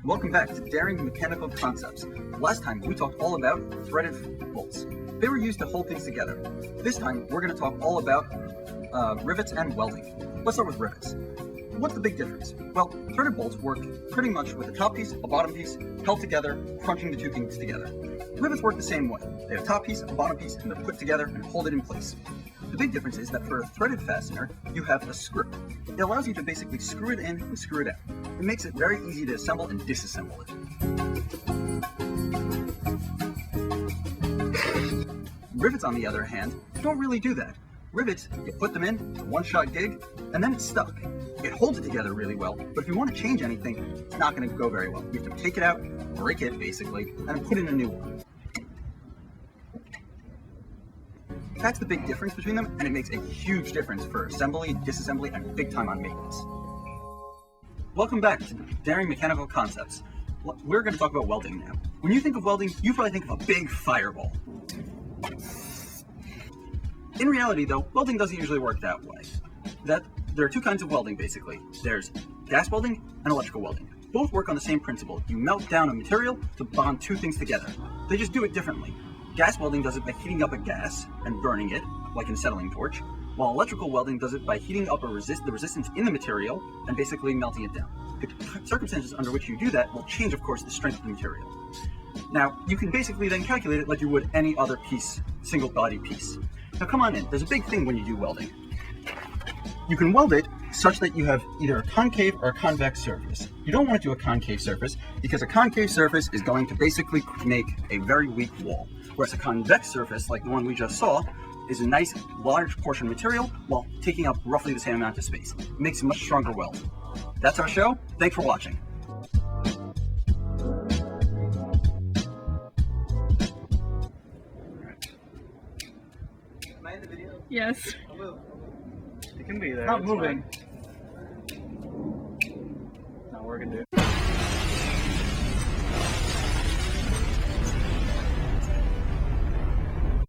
Welcome back to Daring Mechanical Concepts. Last time we talked all about threaded bolts. They were used to hold things together. This time we're going to talk all about rivets and welding. Let's start with rivets. What's the big difference? Well, threaded bolts work pretty much with a top piece, a bottom piece, held together, crunching the two things together. Rivets work the same way. They have a top piece, a bottom piece, and they're put together and hold it in place. The big difference is that for a threaded fastener, you have a screw. It allows you to basically screw it in and screw it out. It makes it very easy to assemble and disassemble it. Rivets, on the other hand, don't really do that. Rivets, you put them in, it's a one-shot gig, and then it's stuck. It holds it together really well, but if you want to change anything, it's not going to go very well. You have to take it out, break it basically, and put in a new one. That's the big difference between them, and it makes a huge difference for assembly, disassembly, and big time on maintenance. Welcome back to Daring Mechanical Concepts. We're going to talk about welding now. When you think of welding, you probably think of a big fireball. In reality though, welding doesn't usually work that way. There are two kinds of welding basically. There's gas welding and electrical welding. Both work on the same principle. You melt down a material to bond two things together. They just do it differently. Gas welding does it by heating up a gas and burning it, like in a acetylene torch, while electrical welding does it by heating up the resistance in the material and basically melting it down. The circumstances under which you do that will change, of course, the strength of the material. Now, you can basically then calculate it like you would any other piece, single body piece. Now come on in, there's a big thing when you do welding. You can weld it such that you have either a concave or a convex surface. You don't want to do a concave surface because a concave surface is going to basically make a very weak wall. Whereas a convex surface, like the one we just saw, is a nice large portion of material while taking up roughly the same amount of space. It makes a much stronger weld. That's our show. Thanks for watching. Am I in the video? Yes. I'll move. It can be there. Not moving. Fine. Not working, dude.